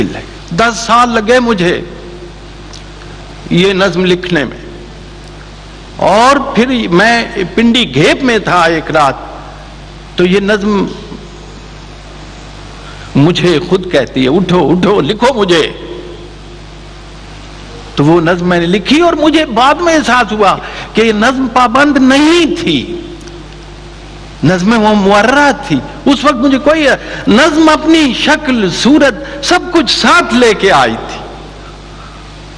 10 साल लगे मुझे ये नज्म लिखने में। और फिर मैं पिंडी घेप में था एक रात, तो ये नज्म मुझे खुद कहती है, उठो उठो लिखो मुझे। तो वो नज्म मैंने लिखी और मुझे बाद में एहसास हुआ कि ये नज्म पाबंद नहीं थी, नज्म वो मुअर्रा थी। उस वक्त मुझे कोई नज्म अपनी शक्ल सूरत सब कुछ साथ लेके आई थी।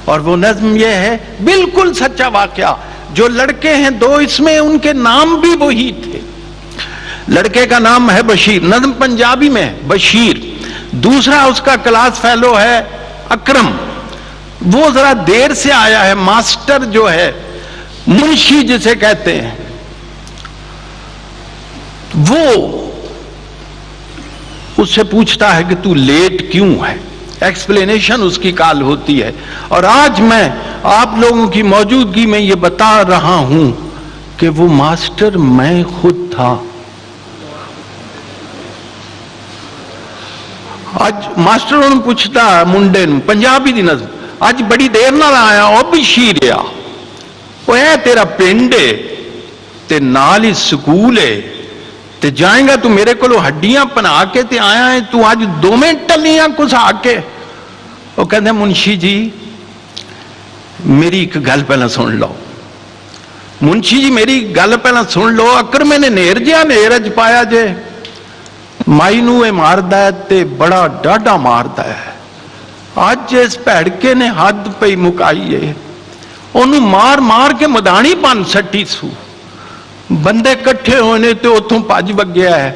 और वो नज्म ये है, बिल्कुल सच्चा वाकया। जो लड़के हैं दो, इसमें उनके नाम भी वही थे। लड़के का नाम है बशीर, नज्म पंजाबी में है बशीर। दूसरा उसका क्लास फेलो है अकरम, वो जरा देर से आया है। मास्टर जो है, मुंशी जिसे कहते हैं, वो उससे पूछता है कि तू लेट क्यों है। एक्सप्लेनेशन उसकी काल होती है। और आज मैं आप लोगों की मौजूदगी में ये बता रहा हूं कि वो मास्टर मैं खुद था। आज मास्टर ने पूछता मुंडे ने पंजाबी दी नज़म, आज बड़ी देर नाल आया ओ बशीर आ, वो है तेरा पिंड है ते नाल ही स्कूल है, ते जाएगा तू मेरे को हड्डियां पना के ते आया है, तू आज 2 मिनट टलियां कुछ आके। वो कहते मुंशी जी मेरी एक गल पहला सुन लो, मुंशी जी मेरी गल पहला सुन लो। अकर मैंने नेर जिहा नेर च पाया जे, माई नू मारदा है ते बड़ा डाढ़ा मारदा है। अज इस भैड़के ने हद पई मुकाई है, ओनू मार मार के मदानी बन सट्टी सू। बंदे कट्ठे होने ते उथों भज वग्या है,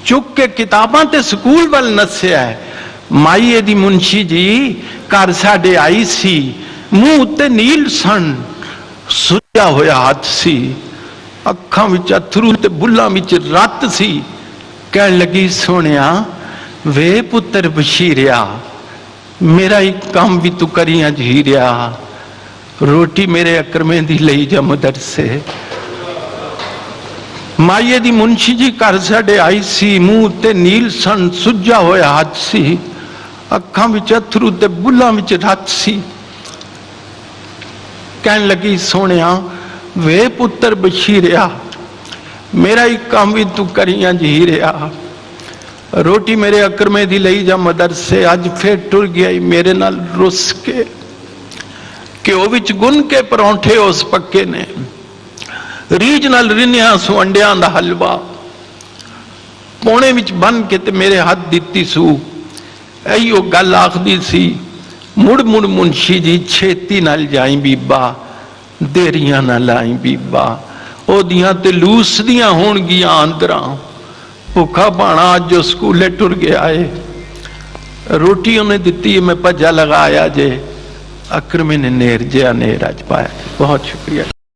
चुक के किताबां ते स्कूल वाल नस्या है। माई एदी मुंशी जी घर साडे आई सी, मुंह उत्ते नील सन, सुजा होया हाथ सी, अखां विच अथरू ते बुल्लां विच रत सी। कहन लगी सोनिया वे पुत्र बशीरिया, मेरा ही काम भी तू करियां झीरिया, रोटी मेरे अकरमे दी लई जा मदरसे। माईए दी मुंशी जी घर साडे आई सी, मुंह ते नील सन, सुजा होया हाथ सी, अखां विच अथरू ते बुल्लां विच रत सी। कहन लगी सोनिया वे पुत्र बशीरिया, मेरा ही काम भी तू करियां झीरिया, रोटी मेरे अकरमे दी लई जा मदरसे। अज फिर टुर गया मेरे नाल रुस के, घ्यो विच गुन के परौंठे उस पक्के ने, रीज नाल रिन्या सू अंडियां दा हलवा, पौने विच बन के ते मेरे हाथ दिती सू। इहो गल आखदी सी, मुड़ मुड़ मुंशी जी छेती नाल जाई बीबा, देरियां ना लाई बीबा, ओदियां ते लूसदियां होणगियां आंदरां। भुखा भाणा अज जो स्कूले टुर गया है, रोटी उन्हें दिती है, मैं भज्जा लगाया जे, अकरमे ने नेर जिहा नेर अज पाया। बहुत शुक्रिया।